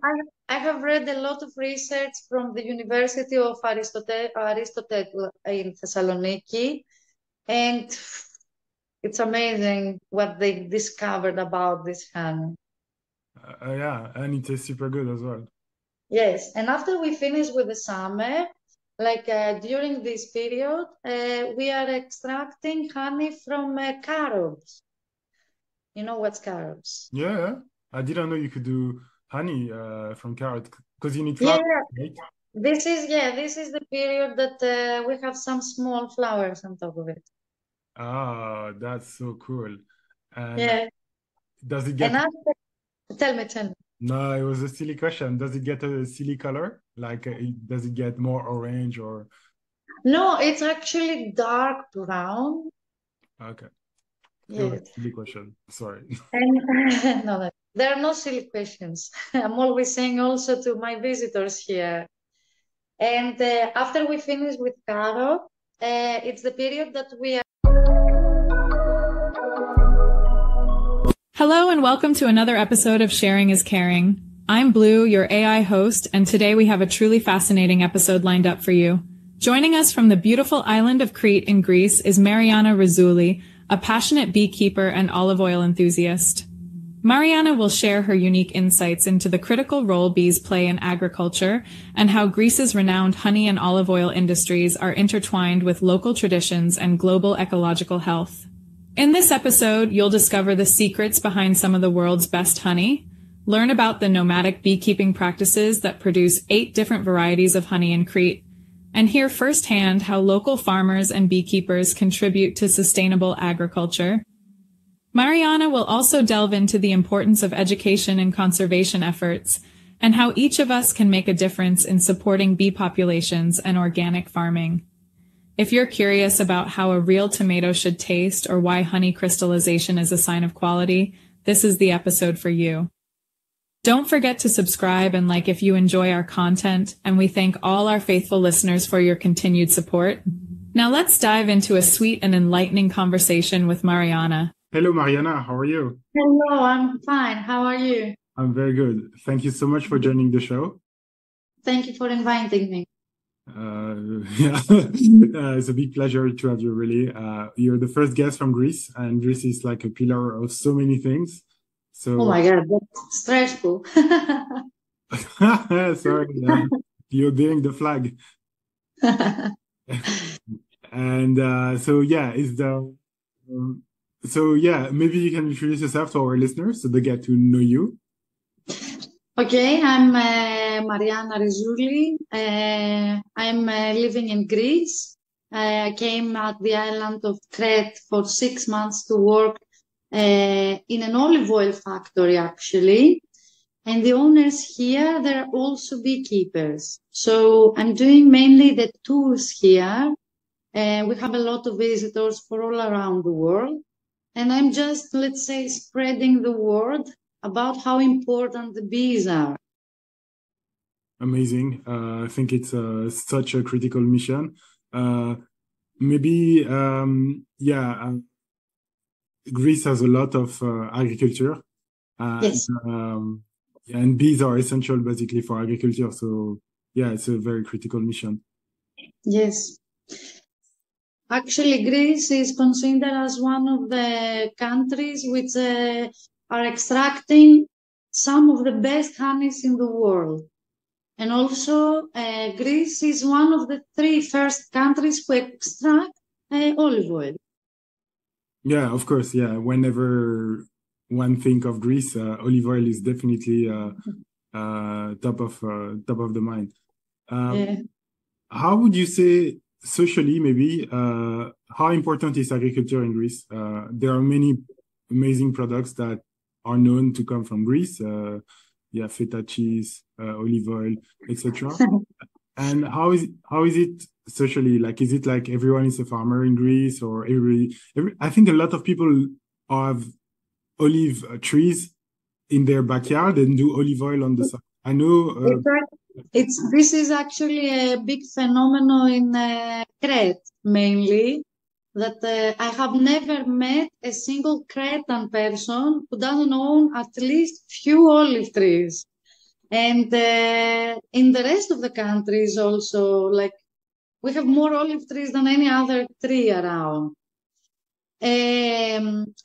I, I have read a lot of research from the University of Aristotle in Thessaloniki, and it's amazing what they discovered about this honey. Yeah, and it tastes super good as well. Yes, and after we finish with the summer, during this period, we are extracting honey from carrots. You know what's carrots? Yeah, yeah. I didn't know you could do honey from carrot because you need Yeah, flour, yeah. right? This is the period that we have some small flowers on top of it. Ah, that's so cool. And Yeah, does it and get, after, tell me. no, it was a silly question. Does it get a silly color? Does it get more orange or, No, it's actually dark brown. okay. It was a Yes, silly question. Sorry. and no, there are no silly questions. I'm always saying also to my visitors here. And after we finish with carrot, it's the period that we are. Hello and welcome to another episode of Sharing is Caring. I'm Blue, your AI host, and today we have a truly fascinating episode lined up for you. Joining us from the beautiful island of Crete in Greece is Mariana Rizzouli, a passionate beekeeper and olive oil enthusiast. Mariana will share her unique insights into the critical role bees play in agriculture and how Greece's renowned honey and olive oil industries are intertwined with local traditions and global ecological health. In this episode, you'll discover the secrets behind some of the world's best honey, learn about the nomadic beekeeping practices that produce 8 different varieties of honey in Crete, and hear firsthand how local farmers and beekeepers contribute to sustainable agriculture. Mariana will also delve into the importance of education and conservation efforts, and how each of us can make a difference in supporting bee populations and organic farming. If you're curious about how a real tomato should taste or why honey crystallization is a sign of quality, this is the episode for you. Don't forget to subscribe and like if you enjoy our content, and we thank all our faithful listeners for your continued support. Now let's dive into a sweet and enlightening conversation with Mariana. Hello, Mariana. How are you? Hello, I'm fine. How are you? I'm very good. Thank you so much for joining the show. Thank you for inviting me. Yeah, it's a big pleasure to have you, really. You're the first guest from Greece, and Greece is like a pillar of so many things. Oh So, my God, that's stressful. sorry, you're being the flag. And yeah, maybe you can introduce yourself to our listeners so they get to know you. Okay, I'm Mariana Rizzouli. I'm living in Greece. I came at the island of Crete for 6 months to work in an olive oil factory, actually. And the owners here, they're also beekeepers. So I'm doing mainly the tours here. We have a lot of visitors from all around the world. And I'm just, let's say, spreading the word about how important the bees are. Amazing. I think it's such a critical mission. Uh, maybe, Greece has a lot of agriculture, Yes, and bees are essential basically for agriculture. So, yeah, it's a very critical mission. yes. Actually, Greece is considered as one of the countries which are extracting some of the best honeys in the world. And also, Greece is one of the 3 first countries who extract olive oil. Yeah, of course. Yeah, whenever one think of Greece, olive oil is definitely top of the mind. Um, Yeah. how would you say socially, maybe, how important is agriculture in Greece? There are many amazing products that are known to come from Greece. Yeah, feta cheese, olive oil, etc. And how is it socially? Like, is it like everyone is a farmer in Greece, or I think a lot of people have olive trees in their backyard and do olive oil on the side. I know. This is actually a big phenomenon in Crete mainly. That I have never met a single Cretan person who doesn't own at least few olive trees. And in the rest of the countries also, like, we have more olive trees than any other tree around.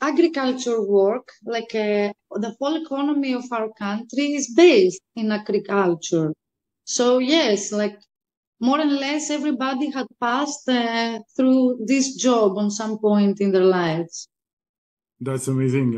Agriculture work, like the whole economy of our country is based in agriculture. So yes, like more or less everybody had passed through this job on some point in their lives. That's amazing.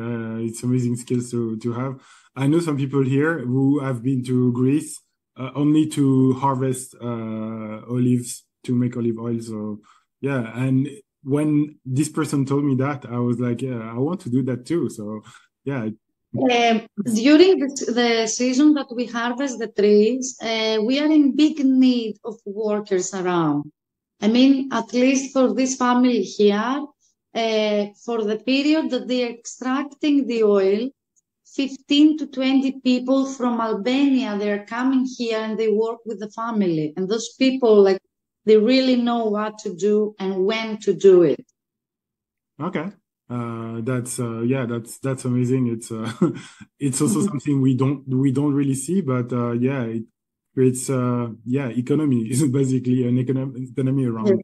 It's amazing skills to have. I know some people here who have been to Greece only to harvest olives to make olive oil. So yeah, and when this person told me that, I was like, yeah, I want to do that too. So yeah. During the season that we harvest the trees, we are in big need of workers around. I mean, at least for this family here, for the period that they are extracting the oil, 15 to 20 people from Albania, they're coming here and they work with the family. And those people, like, they really know what to do and when to do it. Okay. That's amazing. It's it's also something we don't really see, but yeah, it creates economy is basically an economy around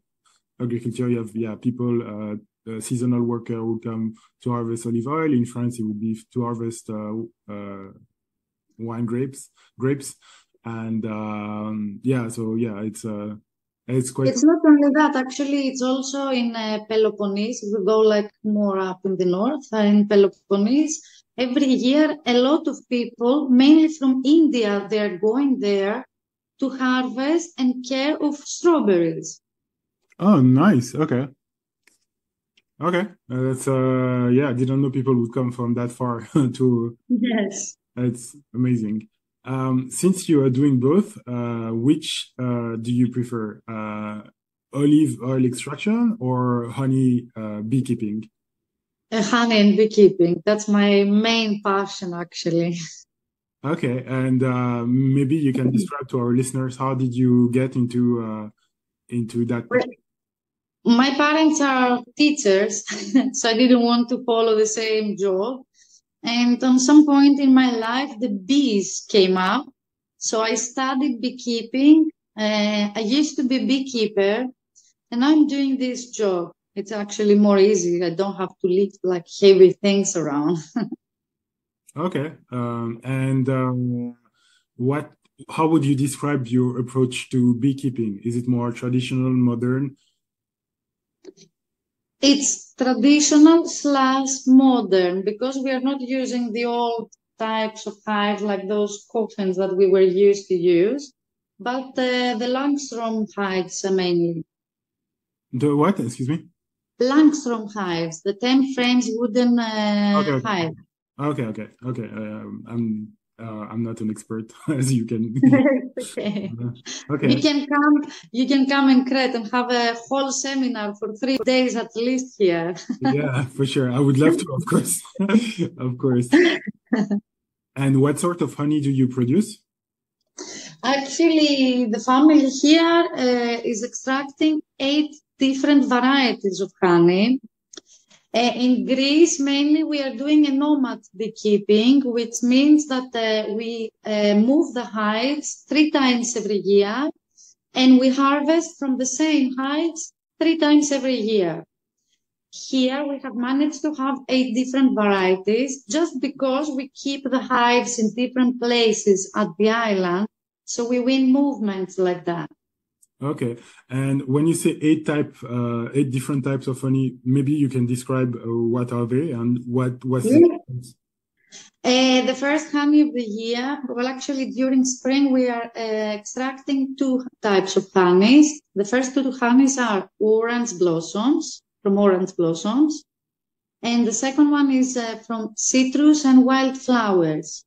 agriculture. You have people, seasonal worker who come to harvest olive oil. In France, it would be to harvest wine grapes, and it's quite. It's not only that, actually, it's also in Peloponnese. We go like more up in the north, in Peloponnese. Every year, a lot of people, mainly from India, they're going there to harvest and care of strawberries. Oh, nice. Okay. That's I didn't know people would come from that far to. Yes. It's amazing. Since you are doing both, which do you prefer? Olive oil extraction or honey beekeeping? Honey and beekeeping. That's my main passion, actually. Okay, and maybe you can describe to our listeners, how did you get into that? My parents are teachers, so I didn't want to follow the same job. And on some point in my life, the bees came up. So I studied beekeeping. I used to be a beekeeper, and I'm doing this job. It's actually more easy. I don't have to lift like heavy things around. Okay. How would you describe your approach to beekeeping? Is it more traditional, modern? It's traditional / modern, because we are not using the old types of hives like those coffins that we were used to use, but the Langstrom hives mainly. The what? Excuse me? Langstrom hives, the 10 frames wooden hive. Okay. I'm not an expert, as you can. Okay. Okay. You can come in Crete and have a whole seminar for 3 days at least here. Yeah, for sure. I would love to, of course. Of course. And what sort of honey do you produce? Actually, the family here is extracting 8 different varieties of honey. In Greece, mainly, we are doing a nomad beekeeping, which means that we move the hives 3 times every year, and we harvest from the same hives 3 times every year. Here, we have managed to have 8 different varieties, just because we keep the hives in different places at the island, so we win movements like that. Okay, and when you say 8 different types of honey, maybe you can describe what are they and what's the difference? The first honey of the year, well, actually during spring we are extracting 2 types of honeys. The first 2 honeys are orange blossoms, from orange blossoms, and the second one is from citrus and wildflowers.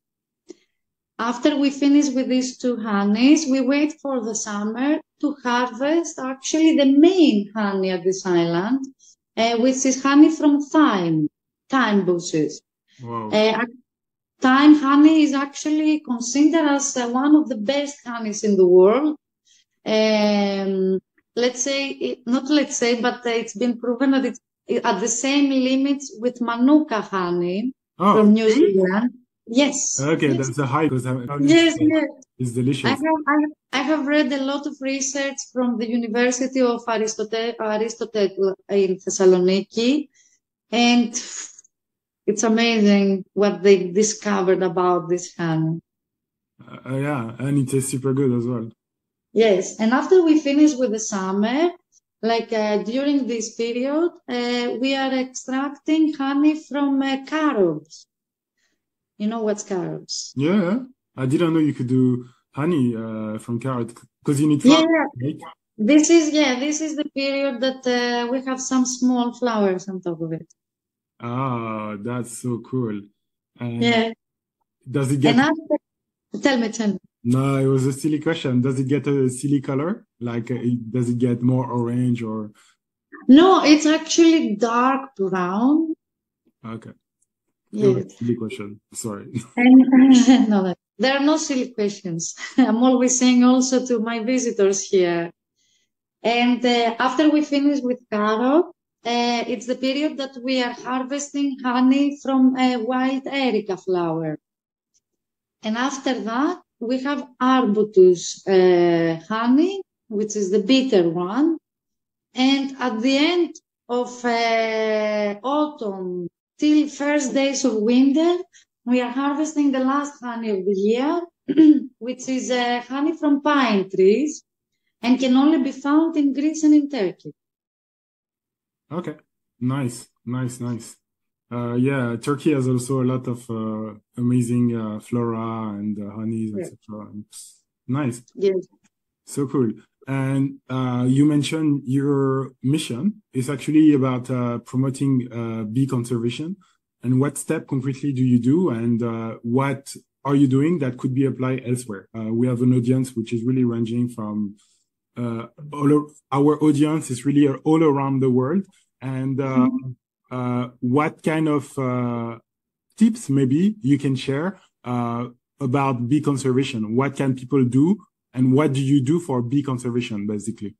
After we finish with these 2 honeys, we wait for the summer to harvest actually the main honey at this island, which is honey from thyme bushes. Wow. Thyme honey is actually considered as one of the best honeys in the world. But it's been proven that it's at the same limits with Manuka honey from New Zealand. Yes. Okay, Yes. that's a high because Yes, yes. it's delicious. I have read a lot of research from the University of Aristotle in Thessaloniki, and it's amazing what they discovered about this honey. Yeah, and it tastes super good as well. Yes, and after we finish with the summer, like during this period, we are extracting honey from carobs. You know what's carobs? Yeah, I didn't know you could do honey from carrot because you need Yeah, flour, right? this is the period that we have some small flowers on top of it. Ah, that's so cool. And Yeah, does it and get after, tell me. No, it was a silly question. Does it get a silly color? Like, does it get more orange or? No, it's actually dark brown. Okay. It was Yes. a silly question. Sorry. And no, there are no silly questions. I'm always saying also to my visitors here. And after we finish with carob, it's the period that we are harvesting honey from a wild erica flower. And after that, we have arbutus honey, which is the bitter one. And at the end of autumn till first days of winter, we are harvesting the last honey of the year, which is honey from pine trees and can only be found in Greece and in Turkey. Okay. Nice. Yeah, Turkey has also a lot of amazing flora and honeys, etc. Nice. Yes. So cool. And you mentioned your mission is actually about promoting bee conservation. And what step concretely do you do? And what are you doing that could be applied elsewhere? We have an audience which is really ranging from our audience is really all around the world. And what kind of tips maybe you can share about bee conservation? What can people do? And what do you do for bee conservation, basically?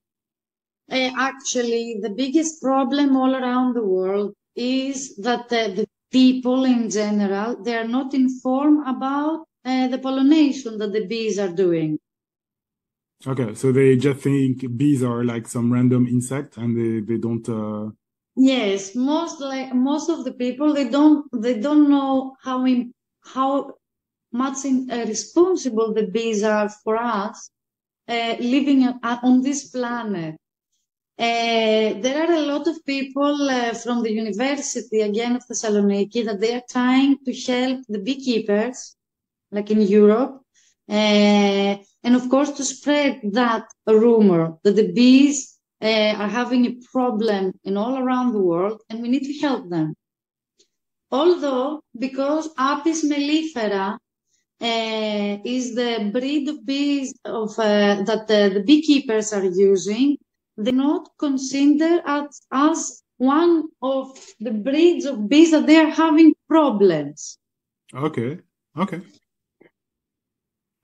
Actually, the biggest problem all around the world is that the people in general, they are not informed about the pollination that the bees are doing. Okay, so they just think bees are like some random insect and they don't Yes, most of the people they don't know how much responsible the bees are for us living on this planet. There are a lot of people from the University again of Thessaloniki that they are trying to help the beekeepers, like in Europe, and of course to spread that rumor that the bees are having a problem in all around the world, and we need to help them. Although, because Apis mellifera is the breed of bees that the beekeepers are using, they're not considered as one of the breeds of bees that they are having problems. Okay.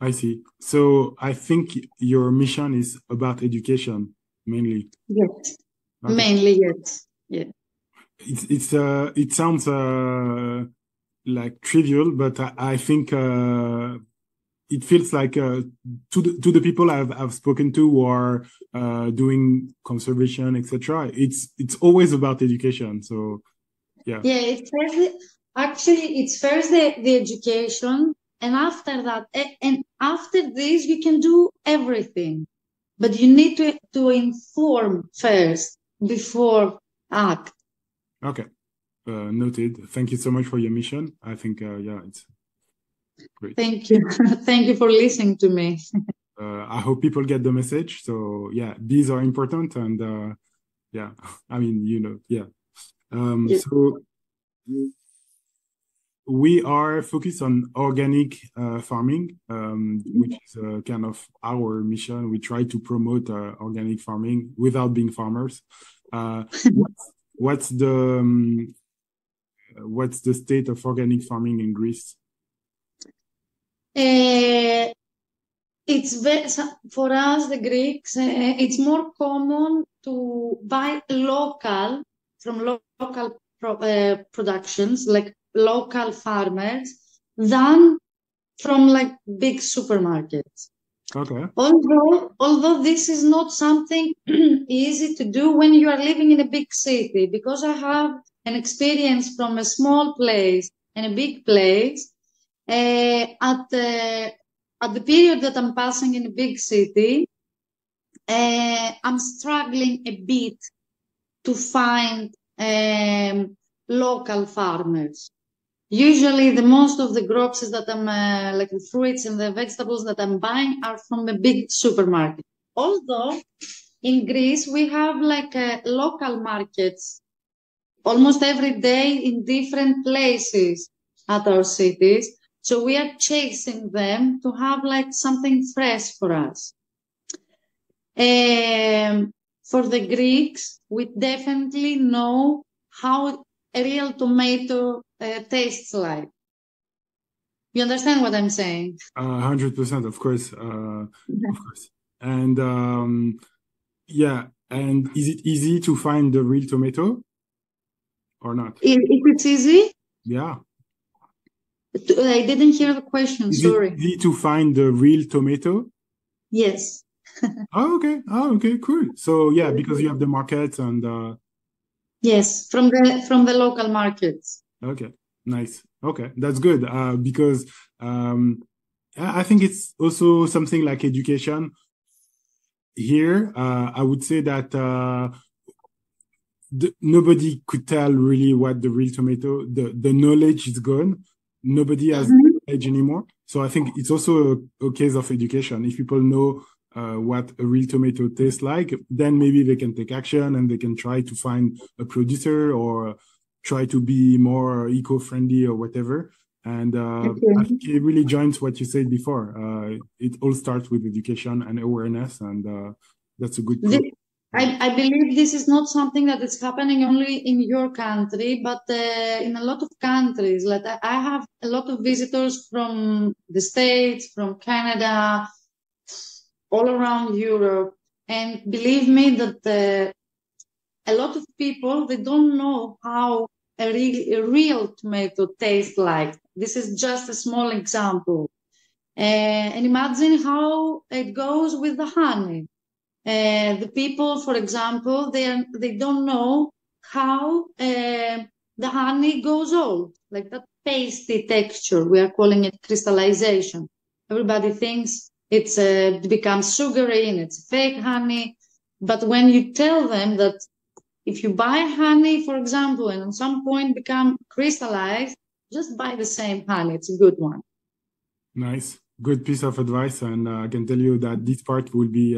I see. So I think your mission is about education mainly. Yes. Okay. Mainly, yes. Yeah. It sounds like trivial, but I think it feels like to the people I've spoken to who are doing conservation, etc. It's always about education. So yeah. Yeah, it's first the education, and after that, and after this, you can do everything. But you need to inform first before act. Okay. Noted. Thank you so much for your mission. I think, yeah, it's great. Thank you. Thank you for listening to me. I hope people get the message. So yeah, bees are important. And yeah, I mean, yeah. Yes. So we are focused on organic farming, which is kind of our mission. We try to promote organic farming without being farmers. What's the state of organic farming in Greece? It's for us, the Greeks, it's more common to buy from local productions, like local farmers, than from like big supermarkets. Okay. Although this is not something easy to do when you are living in a big city, because I have an experience from a small place and a big place. At the period that I'm passing in a big city, I'm struggling a bit to find local farmers. Usually, the most of the crops that I'm like the fruits and the vegetables that I'm buying are from a big supermarket. Although in Greece we have like local markets almost every day in different places at our cities. So we are chasing them to have like something fresh for us. For the Greeks, we definitely know how a real tomato tastes like. You understand what I'm saying? 100%, of course. Of course. And yeah, and is it easy to find the real tomato or not? If it's easy? Yeah. I didn't hear the question, sorry. Is it easy to find the real tomato? Yes. Oh, okay, cool. So yeah, because you have the markets and yes, from the local markets. Okay, nice. Okay, that's good. Because I think it's also something like education. Here, I would say that nobody could tell really what the real tomato. The knowledge is gone. Nobody has knowledge anymore. So I think it's also a case of education. If people know what a real tomato tastes like, then maybe they can take action and they can try to find a producer or try to be more eco-friendly or whatever. And I think it really joins what you said before. It all starts with education and awareness, and that's a good point. I believe this is not something that is happening only in your country, but in a lot of countries. Like I have a lot of visitors from the States, from Canada, all around Europe, and believe me that a lot of people, they don't know how a real tomato tastes like. This is just a small example. And imagine how it goes with the honey. The people, for example, they don't know how the honey goes old, like that pasty texture. We are calling it crystallization. Everybody thinks it becomes sugary and it's fake honey. But when you tell them that if you buy honey, for example, and at some point become crystallized, just buy the same honey. It's a good one. Nice. Good piece of advice, and I can tell you that this part will be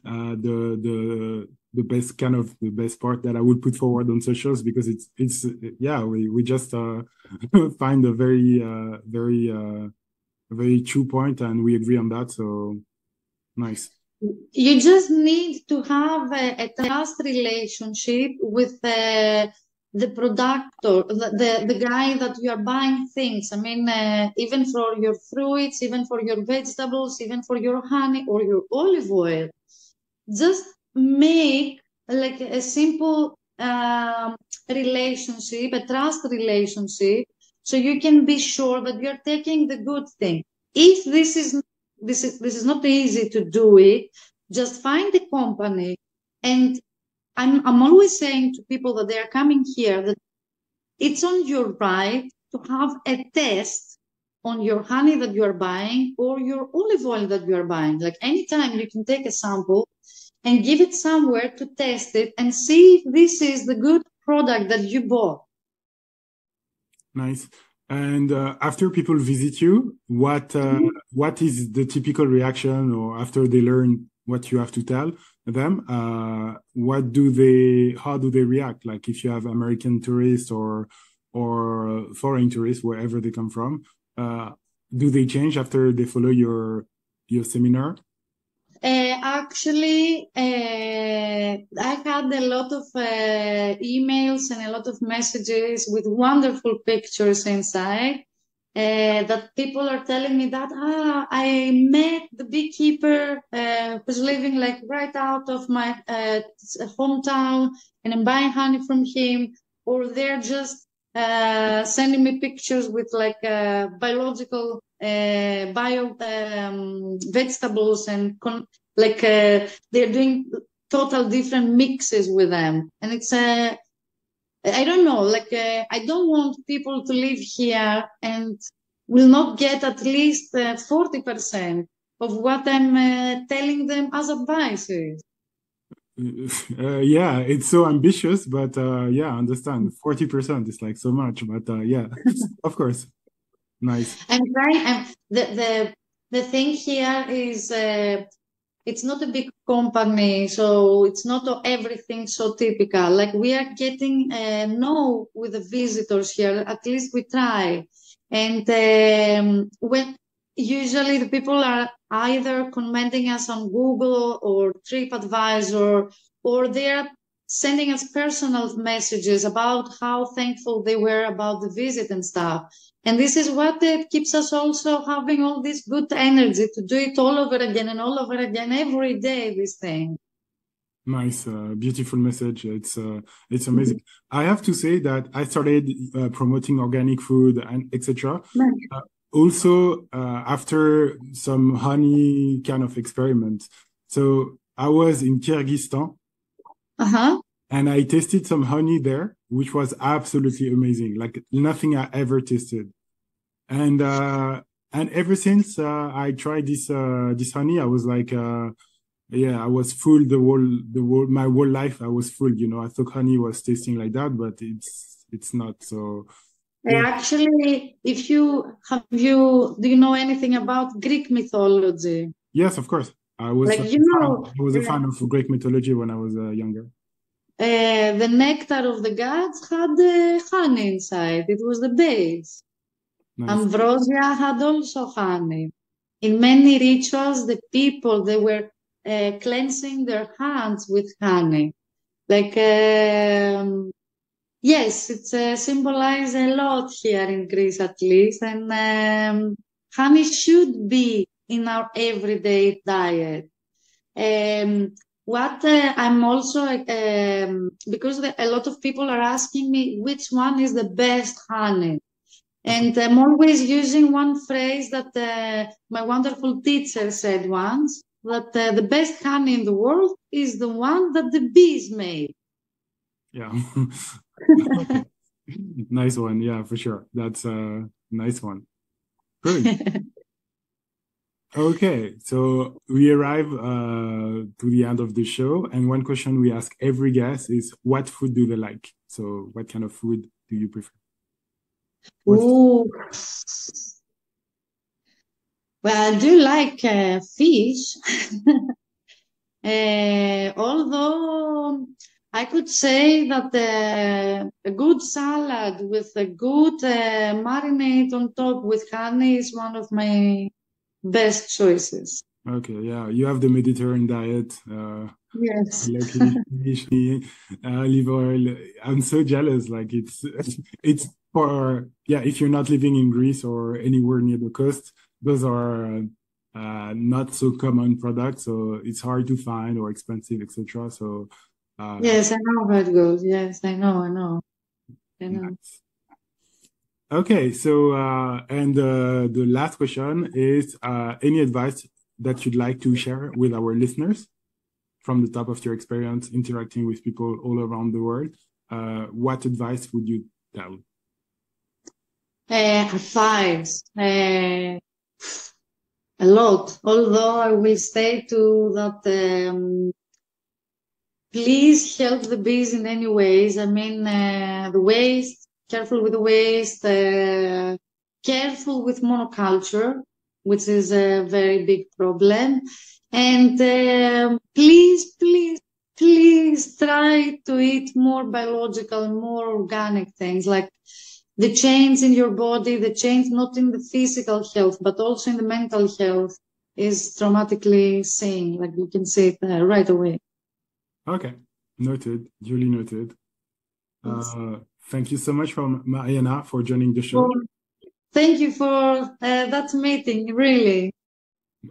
the best kind of the best part that I will put forward on socials, because it's yeah, we just find a very true point, and we agree on that. So nice. You just need to have a trust relationship with the product or the guy that you are buying things. I mean, even for your fruits, even for your vegetables, even for your honey or your olive oil, just make like a simple relationship, a trust relationship, so you can be sure that you're taking the good thing. If this is not easy to do it, just find a company. And I'm always saying to people that they are coming here that it's on your right to have a test on your honey that you are buying or your olive oil that you are buying. Like anytime you can take a sample and give it somewhere to test it and see if this is the good product that you bought. Nice. And after people visit you, what is the typical reaction, or after they learn what you have to tell them, how do they react? Like if you have American tourists or foreign tourists, wherever they come from, do they change after they follow your seminar? Actually, I had a lot of emails and a lot of messages with wonderful pictures inside that people are telling me that I met the beekeeper who's living like right out of my hometown and I'm buying honey from him, or they're just sending me pictures with like biological bio vegetables and they're doing total different mixes with them, and it's I don't know, I don't want people to live here and will not get at least 40% of what I'm telling them as advices. Yeah, it's so ambitious, but yeah, I understand. 40% is like so much, but yeah, of course. Nice. I'm trying, the thing here is it's not a big company, so it's not everything so typical. Like we are getting no with the visitors here, at least we try. And when usually the people are either commenting us on Google or TripAdvisor, or they're sending us personal messages about how thankful they were about the visit and stuff. And this is what keeps us also having all this good energy to do it all over again and all over again every day, this thing. Nice, beautiful message. It's amazing. I have to say that I started promoting organic food and etc. Nice. Also, after some honey kind of experiments. So I was in Kyrgyzstan. Uh-huh. And I tasted some honey there, which was absolutely amazing, like nothing I ever tasted. And ever since I tried this honey, I was like, yeah, I was full my whole life. I was full, you know. I thought honey was tasting like that, but it's not. So yeah. Actually, do you know anything about Greek mythology? Yes, of course. I was a fan of Greek mythology when I was younger. The nectar of the gods had honey inside. It was the base. Nice. Ambrosia had also honey. In many rituals, the people, they were cleansing their hands with honey. Like, yes, it's symbolized a lot here in Greece, at least. And honey should be in our everyday diet. What I'm also, because a lot of people are asking me which one is the best honey. And I'm always using one phrase that my wonderful teacher said once, that the best honey in the world is the one that the bees made. Yeah. Nice one. Yeah, for sure. That's a nice one. Good. Okay, so we arrive to the end of the show, and one question we ask every guest is, what food do they like? So what kind of food do you prefer? Ooh. Well, I do like fish, although I could say that a good salad with a good marinade on top with honey is one of my best choices. Okay, yeah, you have the Mediterranean diet. Yes. Olive oil. I'm so jealous. Like it's for, yeah, if you're not living in Greece or anywhere near the coast, those are not so common products, so it's hard to find or expensive, etc. So yes, I know how it goes. Yes, I know. Nice. Okay, so and the last question is any advice that you'd like to share with our listeners from the top of your experience interacting with people all around the world? What advice would you tell? Advice. A lot. Although I will say too that please help the bees in any ways. I mean, the waste, careful with the waste, careful with monoculture, which is a very big problem. And please try to eat more biological, more organic things, like the change in your body, the change not in the physical health, but also in the mental health is dramatically seen. Like you can see it right away. Okay, noted, duly noted. Yes. Thank you so much, Mariana, for joining the show. Well, thank you for that meeting, really.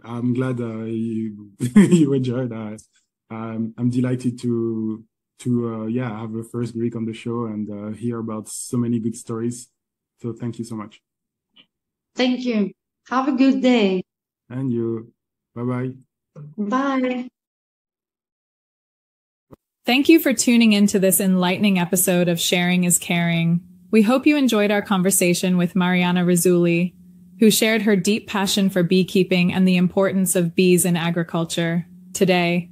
I'm glad you you enjoyed that. I'm delighted to to have a first Greek on the show and hear about so many good stories. So thank you so much. Thank you. Have a good day. And you. Bye-bye. Bye. Thank you for tuning into this enlightening episode of Sharing is Caring. We hope you enjoyed our conversation with Mariana Rizzulli, who shared her deep passion for beekeeping and the importance of bees in agriculture. Today,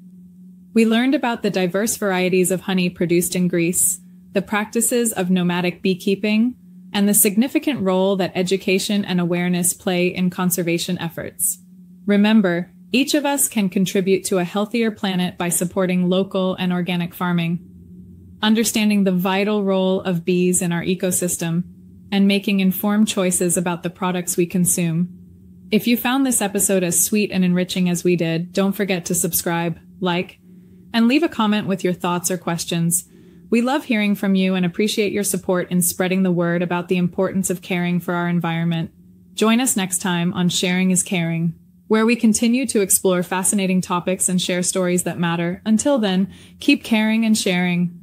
we learned about the diverse varieties of honey produced in Greece, the practices of nomadic beekeeping, and the significant role that education and awareness play in conservation efforts. Remember, each of us can contribute to a healthier planet by supporting local and organic farming, understanding the vital role of bees in our ecosystem, and making informed choices about the products we consume. If you found this episode as sweet and enriching as we did, don't forget to subscribe, like, and leave a comment with your thoughts or questions. We love hearing from you and appreciate your support in spreading the word about the importance of caring for our environment. Join us next time on Sharing is Caring, where we continue to explore fascinating topics and share stories that matter. Until then, keep caring and sharing.